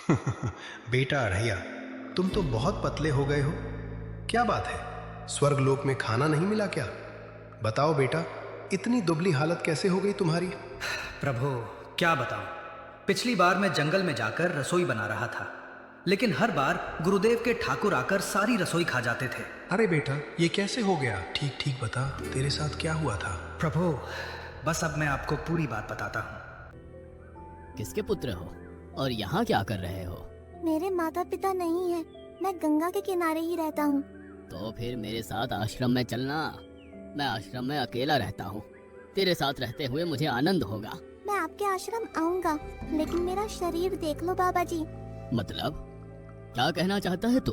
बेटा अढ़ैया, तुम तो बहुत पतले हो गए हो। क्या बात है, स्वर्गलोक में खाना नहीं मिला क्या? बताओ बेटा, इतनी दुबली हालत कैसे हो गई तुम्हारी? प्रभु, क्या बताऊं। पिछली बार मैं जंगल में जाकर रसोई बना रहा था, लेकिन हर बार गुरुदेव के ठाकुर आकर सारी रसोई खा जाते थे। अरे बेटा, ये कैसे हो गया? ठीक ठीक बता, तेरे साथ क्या हुआ था? प्रभु, बस अब मैं आपको पूरी बात बताता हूँ। किसके पुत्र हो और यहाँ क्या कर रहे हो? मेरे माता पिता नहीं है, मैं गंगा के किनारे ही रहता हूँ। तो फिर मेरे साथ आश्रम में चलना। मैं आश्रम में अकेला रहता हूँ, तेरे साथ रहते हुए मुझे आनंद होगा। मैं आपके आश्रम आऊँगा, लेकिन मेरा शरीर देख लो बाबा जी। मतलब क्या कहना चाहता है तू?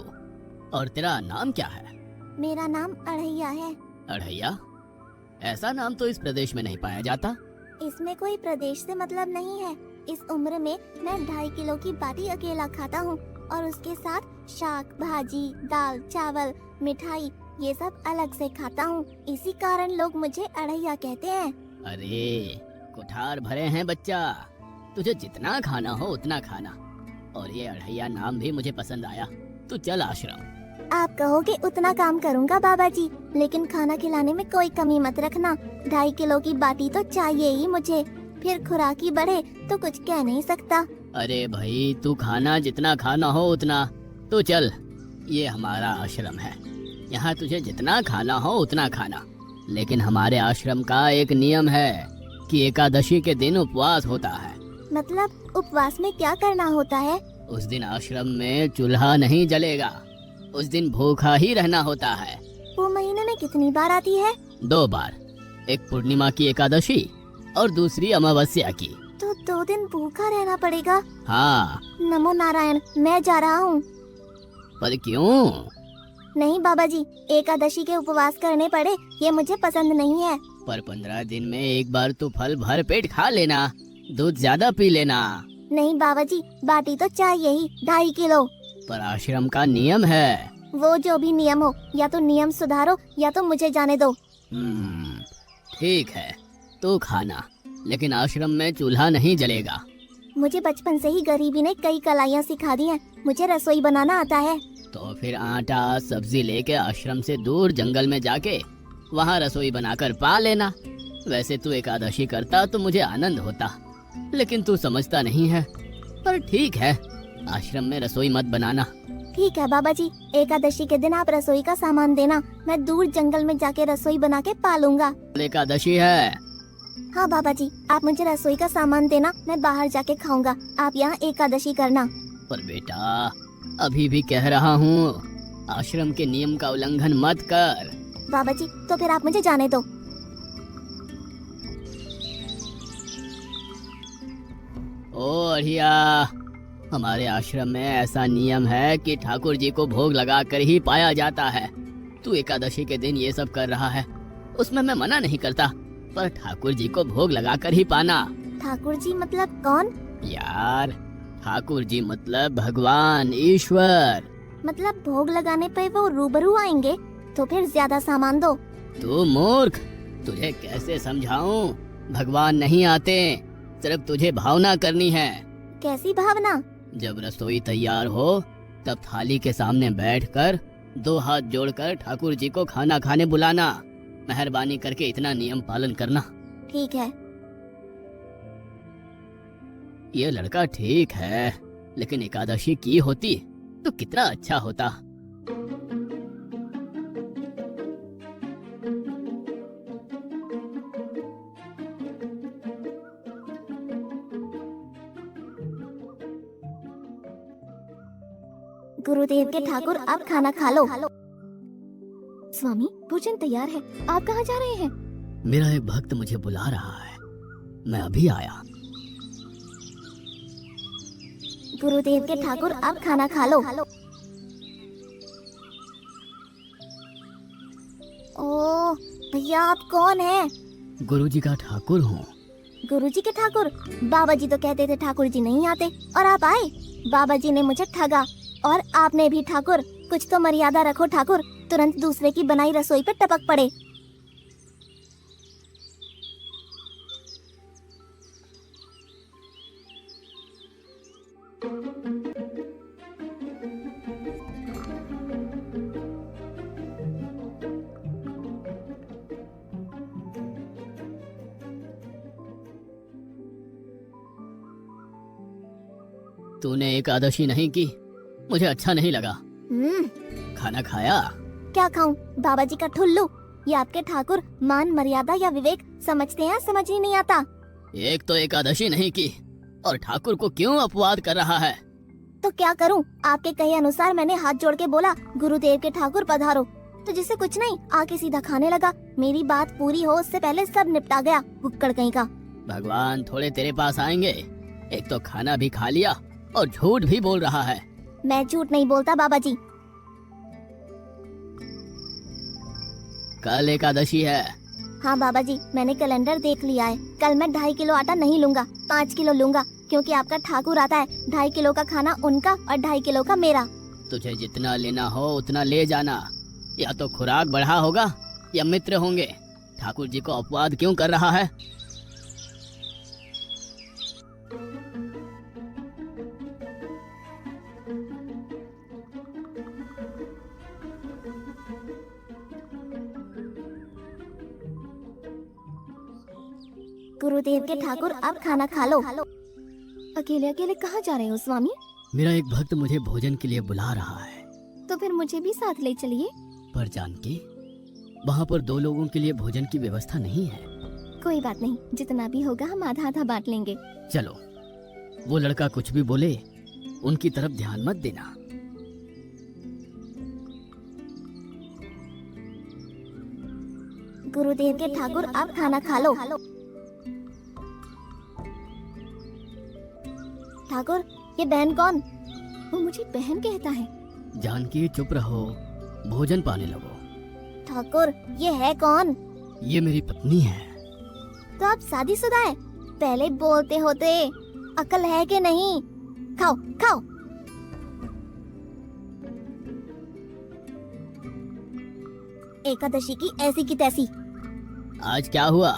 और तेरा नाम क्या है? मेरा नाम अढ़ैया है। अढ़ैया? ऐसा नाम तो इस प्रदेश में नहीं पाया जाता। इसमें कोई प्रदेश से मतलब नहीं है। इस उम्र में मैं 2.5 किलो की बाटी अकेला खाता हूँ, और उसके साथ शाक, भाजी, दाल, चावल, मिठाई, ये सब अलग से खाता हूँ। इसी कारण लोग मुझे अढ़ैया कहते हैं। अरे कुठार भरे हैं बच्चा, तुझे जितना खाना हो उतना खाना। और ये अढ़ैया नाम भी मुझे पसंद आया। तू चल आश्रम। आप कहोगे उतना काम करूँगा बाबा जी, लेकिन खाना खिलाने में कोई कमी मत रखना। 2.5 किलो की बाटी तो चाहिए ही मुझे, फिर खुराकी बढ़े तो कुछ कह नहीं सकता। अरे भाई, तू खाना जितना खाना हो उतना। तो चल, ये हमारा आश्रम है, यहाँ तुझे जितना खाना हो उतना खाना। लेकिन हमारे आश्रम का एक नियम है कि एकादशी के दिन उपवास होता है। मतलब उपवास में क्या करना होता है? उस दिन आश्रम में चूल्हा नहीं जलेगा, उस दिन भूखा ही रहना होता है। वो महीने में कितनी बार आती है? 2 बार, एक पूर्णिमा की एकादशी और दूसरी अमावस्या की। तो 2 दिन भूखा रहना पड़ेगा। हाँ। नमो नारायण, मैं जा रहा हूँ। पर क्यों? नहीं बाबा जी, एकादशी के उपवास करने पड़े, ये मुझे पसंद नहीं है। पर 15 दिन में एक बार तो फल भर पेट खा लेना, दूध ज्यादा पी लेना। नहीं बाबा जी, बाटी तो चाहिए ही 2.5 किलो। पर आश्रम का नियम है। वो जो भी नियम हो, या तो नियम सुधारो या तो मुझे जाने दो। ठीक है, तू खाना, लेकिन आश्रम में चूल्हा नहीं जलेगा। मुझे बचपन से ही गरीबी ने कई कलाइयाँ सिखा दी हैं। मुझे रसोई बनाना आता है। तो फिर आटा सब्जी लेके आश्रम से दूर जंगल में जाके वहाँ रसोई बनाकर पा लेना। वैसे तू एकादशी करता तो मुझे आनंद होता, लेकिन तू समझता नहीं है। पर ठीक है, आश्रम में रसोई मत बनाना। ठीक है बाबा जी, एकादशी के दिन आप रसोई का सामान देना, मैं दूर जंगल में जाके रसोई बना के पालूंगा। एकादशी है। हाँ बाबा जी, आप मुझे रसोई का सामान देना, मैं बाहर जाके खाऊंगा, आप यहाँ एकादशी करना। पर बेटा, अभी भी कह रहा हूँ, आश्रम के नियम का उल्लंघन मत कर। बाबा जी, तो फिर आप मुझे जाने दो। ओ अढ़िया, हमारे आश्रम में ऐसा नियम है कि ठाकुर जी को भोग लगा कर ही पाया जाता है। तू एकादशी के दिन ये सब कर रहा है, उसमें मैं मना नहीं करता, पर ठाकुर जी को भोग लगा कर ही पाना। ठाकुर जी मतलब कौन? यार, ठाकुर जी मतलब भगवान ईश्वर। मतलब भोग लगाने पे वो रूबरू आएंगे? तो फिर ज्यादा सामान दो। तू मूर्ख, तुझे कैसे समझाऊं? भगवान नहीं आते, सिर्फ तुझे भावना करनी है। कैसी भावना? जब रसोई तैयार हो तब थाली के सामने बैठकर 2 हाथ जोड़कर ठाकुर जी को खाना खाने बुलाना। मेहरबानी करके इतना नियम पालन करना। ठीक है। ये लड़का ठीक है, लेकिन एकादशी की होती तो कितना अच्छा होता। गुरुदेव के ठाकुर, आप खाना खा लो। स्वामी, भोजन तैयार है, आप कहाँ जा रहे हैं? मेरा एक भक्त मुझे बुला रहा है, मैं अभी आया। गुरुदेव के ठाकुर, आप खाना खा लो। ओह भैया, आप कौन हैं? गुरुजी का ठाकुर हूँ। गुरुजी के ठाकुर? बाबा जी तो कहते थे ठाकुर जी नहीं आते, और आप आए। बाबा जी ने मुझे ठगा, और आपने भी ठाकुर। कुछ तो मर्यादा रखो ठाकुर, तुरंत दूसरे की बनाई रसोई पे टपक पड़े। तूने एकादशी नहीं की, मुझे अच्छा नहीं लगा। खाना खाया? क्या खाऊं? बाबा जी का ठुल्लू। ये आपके ठाकुर मान मर्यादा या विवेक समझते हैं, समझ ही नहीं आता। एक तो एकादशी नहीं की और ठाकुर को क्यों अपवाद कर रहा है? तो क्या करूं? आपके कहे अनुसार मैंने हाथ जोड़ के बोला, गुरुदेव के ठाकुर पधारो, तो जिसे कुछ नहीं आके सीधा खाने लगा। मेरी बात पूरी हो उससे पहले सब निपटा गया, भुक्कड़ कहीं का। भगवान थोड़े तेरे पास आएंगे। एक तो खाना भी खा लिया और झूठ भी बोल रहा है। मैं झूठ नहीं बोलता बाबा जी। कल एकादशी है। हाँ बाबा जी, मैंने कैलेंडर देख लिया है। कल मैं 2.5 किलो आटा नहीं लूंगा, 5 किलो लूंगा, क्योंकि आपका ठाकुर आता है। 2.5 किलो का खाना उनका और 2.5 किलो का मेरा। तुझे जितना लेना हो उतना ले जाना। या तो खुराक बढ़ा होगा या मित्र होंगे। ठाकुर जी को अपवाद क्यों कर रहा है? गुरुदेव के ठाकुर अब खाना खा लो। अकेले अकेले कहाँ जा रहे हो स्वामी? मेरा एक भक्त मुझे भोजन के लिए बुला रहा है। तो फिर मुझे भी साथ ले चलिए। पर जानकी, वहाँ पर 2 लोगों के लिए भोजन की व्यवस्था नहीं है। कोई बात नहीं, जितना भी होगा हम आधा आधा बांट लेंगे। चलो, वो लड़का कुछ भी बोले उनकी तरफ ध्यान मत देना। गुरुदेव के ठाकुर अब खाना खा लो। ठाकुर, ये बहन कौन? वो मुझे बहन कहता है। जानकी चुप रहो, भोजन पाने लगो। ठाकुर, ये है कौन? ये मेरी पत्नी है। तो आप शादीशुदा है? पहले बोलते होते, अकल है कि नहीं? खाओ खाओ। एकादशी की ऐसी की तैसी। आज क्या हुआ?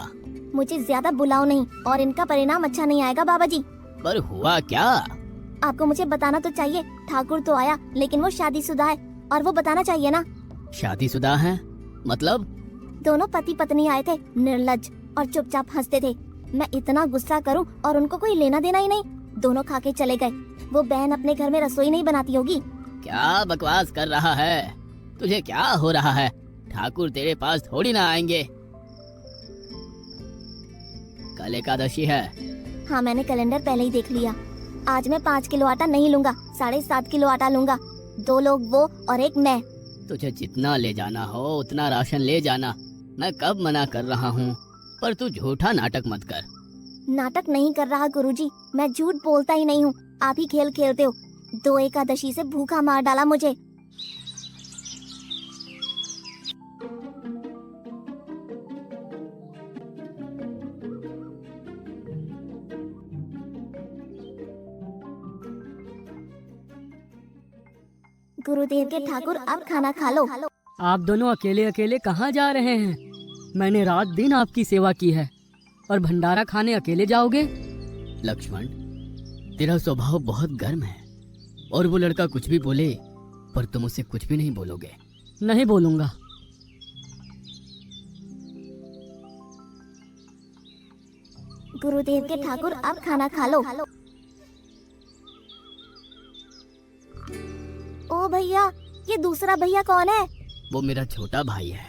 मुझे ज्यादा बुलाओ नहीं, और इनका परिणाम अच्छा नहीं आएगा बाबा जी। पर हुआ क्या? आपको मुझे बताना तो चाहिए। ठाकुर तो आया, लेकिन वो शादीशुदा है, और वो बताना चाहिए ना। शादीशुदा है? मतलब? दोनों पति पत्नी आए थे, निर्लज्ज, और चुपचाप हंसते थे। मैं इतना गुस्सा करूं और उनको कोई लेना देना ही नहीं। दोनों खा के चले गए। वो बहन अपने घर में रसोई नहीं बनाती होगी। क्या बकवास कर रहा है? तुझे क्या हो रहा है? ठाकुर तेरे पास थोड़ी ना आएंगे। कल एकादशी है। हाँ, मैंने कैलेंडर पहले ही देख लिया। आज मैं 5 किलो आटा नहीं लूंगा, 7.5 किलो आटा लूंगा। 2 लोग वो और एक मैं। तुझे जितना ले जाना हो उतना राशन ले जाना। मैं कब मना कर रहा हूँ, पर तू झूठा नाटक मत कर। नाटक नहीं कर रहा गुरुजी, मैं झूठ बोलता ही नहीं हूँ। आप ही खेल खेलते हो। 2 एकादशी से भूखा मार डाला मुझे। गुरुदेव के ठाकुर अब खाना खा लो। आप दोनों अकेले अकेले कहाँ जा रहे हैं? मैंने रात दिन आपकी सेवा की है और भंडारा खाने अकेले जाओगे? लक्ष्मण, तेरा स्वभाव बहुत गर्म है, और वो लड़का कुछ भी बोले पर तुम उसे कुछ भी नहीं बोलोगे। नहीं बोलूंगा। गुरुदेव के ठाकुर अब खाना खा लो। ओ भैया, ये दूसरा भैया कौन है? वो मेरा छोटा भाई है।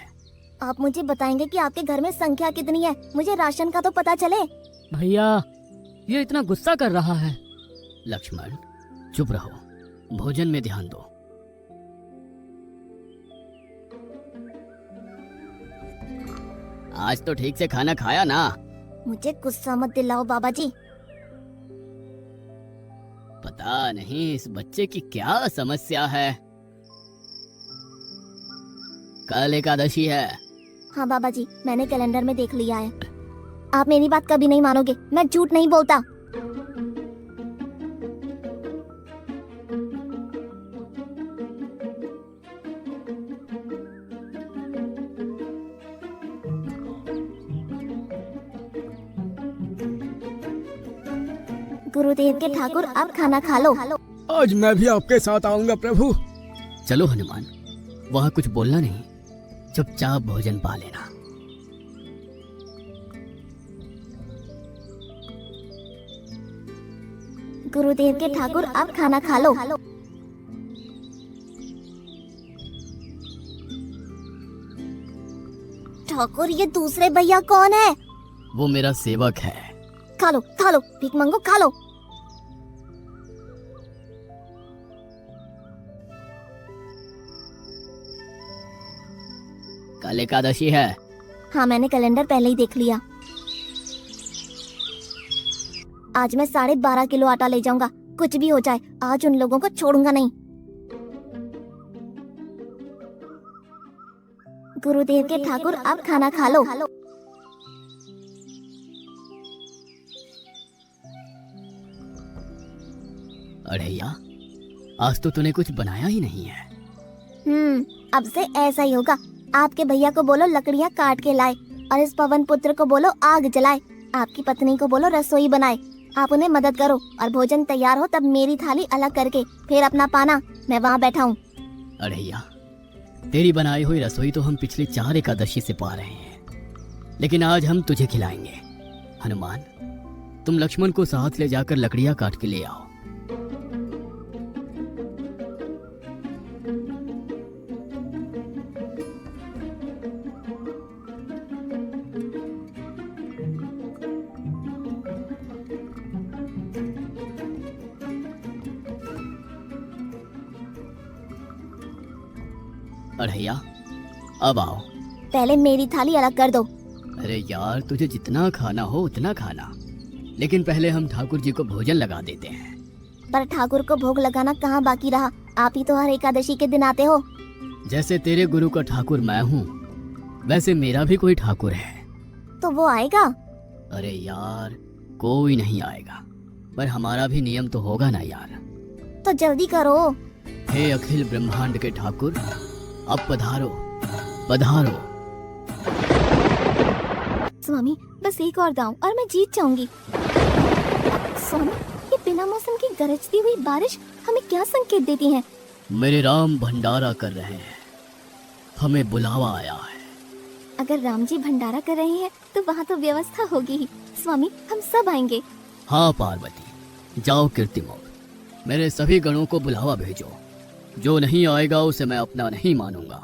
आप मुझे बताएंगे कि आपके घर में संख्या कितनी है? मुझे राशन का तो पता चले। भैया, ये इतना गुस्सा कर रहा है। लक्ष्मण, चुप रहो, भोजन में ध्यान दो। आज तो ठीक से खाना खाया ना? मुझे गुस्सा मत दिलाओ बाबा जी। पता नहीं इस बच्चे की क्या समस्या है। कल एकादशी है। हाँ बाबा जी, मैंने कैलेंडर में देख लिया है। आप मेरी बात कभी नहीं मानोगे, मैं झूठ नहीं बोलता। गुरुदेव के ठाकुर अब खाना खा लो। आज मैं भी आपके साथ आऊंगा प्रभु। चलो हनुमान, वहाँ कुछ बोलना नहीं, चुपचाप भोजन पा लेना। गुरुदेव के ठाकुर अब खाना खा लो। ठाकुर ये दूसरे भैया कौन है? वो मेरा सेवक है। खा लो भीख मंगो खा लो। कल एकादशी है। हाँ मैंने कैलेंडर पहले ही देख लिया। आज मैं 12.5 किलो आटा ले जाऊंगा, कुछ भी हो जाए आज उन लोगों को छोड़ूंगा नहीं। गुरुदेव के ठाकुर अब खाना खा लो। अढ़ैया, आज तो तूने कुछ बनाया ही नहीं है। अब से ऐसा ही होगा। आपके भैया को बोलो लकड़ियाँ काट के लाए और इस पवन पुत्र को बोलो आग जलाए। आपकी पत्नी को बोलो रसोई बनाए। आप उन्हें मदद करो और भोजन तैयार हो तब मेरी थाली अलग करके फिर अपना पाना, मैं वहाँ बैठा हूँ। अढ़ैया, तेरी बनाई हुई रसोई तो हम पिछली 4 एकादशी से पा रहे हैं, लेकिन आज हम तुझे खिलाएंगे। हनुमान, तुम लक्ष्मण को साथ ले जाकर लकड़ियां काट के ले आओ। अढ़ैया, अब आओ। पहले मेरी थाली अलग कर दो। अरे यार, तुझे जितना खाना हो उतना खाना, लेकिन पहले हम ठाकुर जी को भोजन लगा देते हैं। पर ठाकुर को भोग लगाना कहाँ बाकी रहा? आप ही तो हर एकादशी के दिन आते हो। जैसे तेरे गुरु का ठाकुर मैं हूँ, वैसे मेरा भी कोई ठाकुर है। तो वो आएगा? अरे यार, कोई नहीं आएगा, पर हमारा भी नियम तो होगा ना यार। तो जल्दी करो। हे अखिल ब्रह्मांड के ठाकुर, अब पधारो पधारो। स्वामी बस एक और दांव और मैं जीत जाऊंगी। स्वामी, ये बिना मौसम की गरजती हुई बारिश हमें क्या संकेत देती है? मेरे राम भंडारा कर रहे हैं, हमें बुलावा आया है। अगर राम जी भंडारा कर रहे हैं तो वहाँ तो व्यवस्था होगी ही। स्वामी हम सब आएंगे। हाँ पार्वती, जाओ कीर्तिमोग, मेरे सभी गणों को बुलावा भेजो। जो नहीं आएगा उसे मैं अपना नहीं मानूंगा।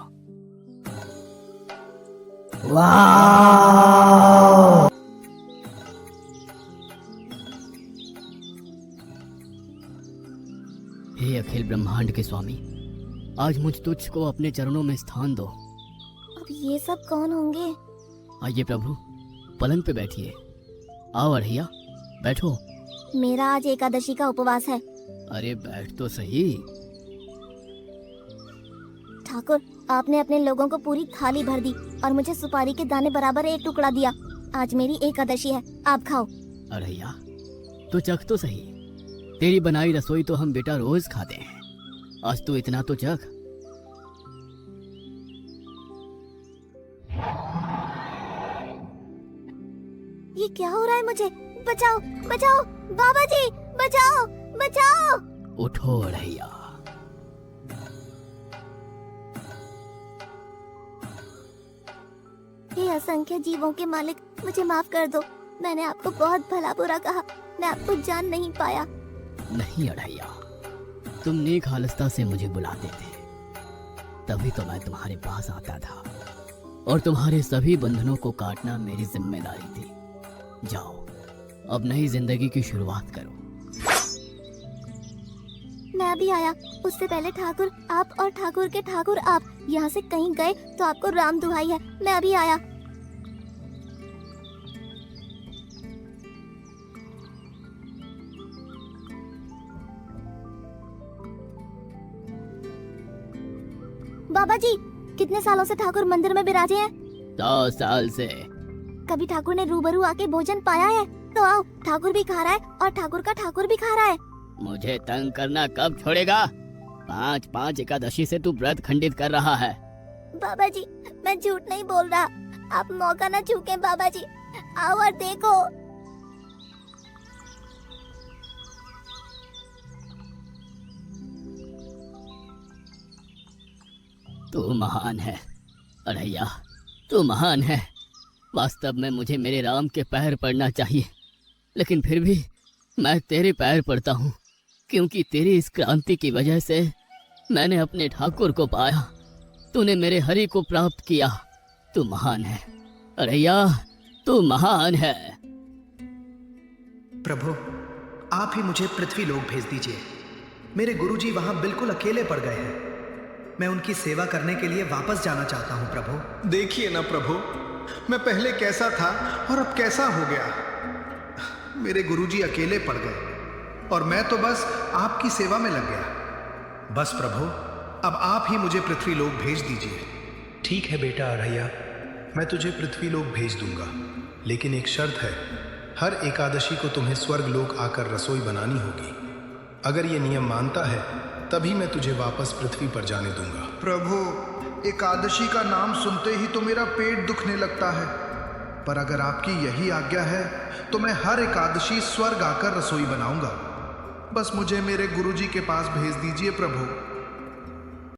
हे अखिल ब्रह्मांड के स्वामी, आज मुझ तुझको अपने चरणों में स्थान दो। अब ये सब कौन होंगे? आइए प्रभु, पलंग पे बैठिए। आओ अढ़ैया, बैठो। मेरा आज एकादशी का उपवास है। अरे बैठ तो सही। ठाकुर, आपने अपने लोगों को पूरी थाली भर दी और मुझे सुपारी के दाने बराबर एक टुकड़ा दिया। आज मेरी एकादशी है, आप खाओ। अढ़ैया, तो चख तो सही। तेरी बनाई रसोई तो हम बेटा रोज खाते हैं, आज तो इतना तो चख। ये क्या हो रहा है मुझे? बचाओ बचाओ, बाबा जी बचाओ बचाओ। उठो अढ़ैया। हे असंख्य जीवों के मालिक, मुझे माफ कर दो। मैंने आपको बहुत भला बुरा कहा, मैं आपको जान नहीं पाया। नहीं अढ़ैया, तुम नेक हालस्ता से मुझे बुलाते थे, तभी तो मैं तुम्हारे पास आता था, और तुम्हारे सभी बंधनों को काटना मेरी जिम्मेदारी थी। जाओ, अब नई जिंदगी की शुरुआत करो। मैं भी आया, उससे पहले ठाकुर आप और ठाकुर के ठाकुर आप यहाँ से कहीं गए तो आपको राम दुहाई है। मैं अभी आया। बाबा जी, कितने सालों से ठाकुर मंदिर में विराजे हैं? 100 साल से। कभी ठाकुर ने रूबरू आके भोजन पाया है? तो आओ, ठाकुर भी खा रहा है और ठाकुर का ठाकुर भी खा रहा है। मुझे तंग करना कब छोड़ेगा? 5 एकादशी से तू व्रत खंडित कर रहा है। बाबा जी, मैं झूठ नहीं बोल रहा। आप मौका न चूकें बाबा जी, आओ और देखो। तू महान है अढ़ैया, तू महान है। वास्तव में मुझे मेरे राम के पैर पड़ना चाहिए, लेकिन फिर भी मैं तेरे पैर पड़ता हूँ। क्योंकि तेरी इस क्रांति की वजह से मैंने अपने ठाकुर को पाया। तूने मेरे हरि को प्राप्त किया। तू महान है अरैया, तू महान है। प्रभु, आप ही मुझे पृथ्वी लोक भेज दीजिए। मेरे गुरुजी वहां बिल्कुल अकेले पड़ गए हैं। मैं उनकी सेवा करने के लिए वापस जाना चाहता हूं प्रभु। देखिए ना प्रभु, मैं पहले कैसा था और अब कैसा हो गया। मेरे गुरुजी अकेले पड़ गए और मैं तो बस आपकी सेवा में लग गया। बस प्रभु, अब आप ही मुझे पृथ्वी लोक भेज दीजिए। ठीक है बेटा अरैया, मैं तुझे पृथ्वी लोक भेज दूंगा, लेकिन एक शर्त है। हर एकादशी को तुम्हें स्वर्ग लोक आकर रसोई बनानी होगी। अगर ये नियम मानता है तभी मैं तुझे वापस पृथ्वी पर जाने दूंगा। प्रभु, एकादशी का नाम सुनते ही तो मेरा पेट दुखने लगता है, पर अगर आपकी यही आज्ञा है तो मैं हर एकादशी स्वर्ग आकर रसोई बनाऊंगा। बस मुझे मेरे गुरुजी के पास भेज दीजिए प्रभु।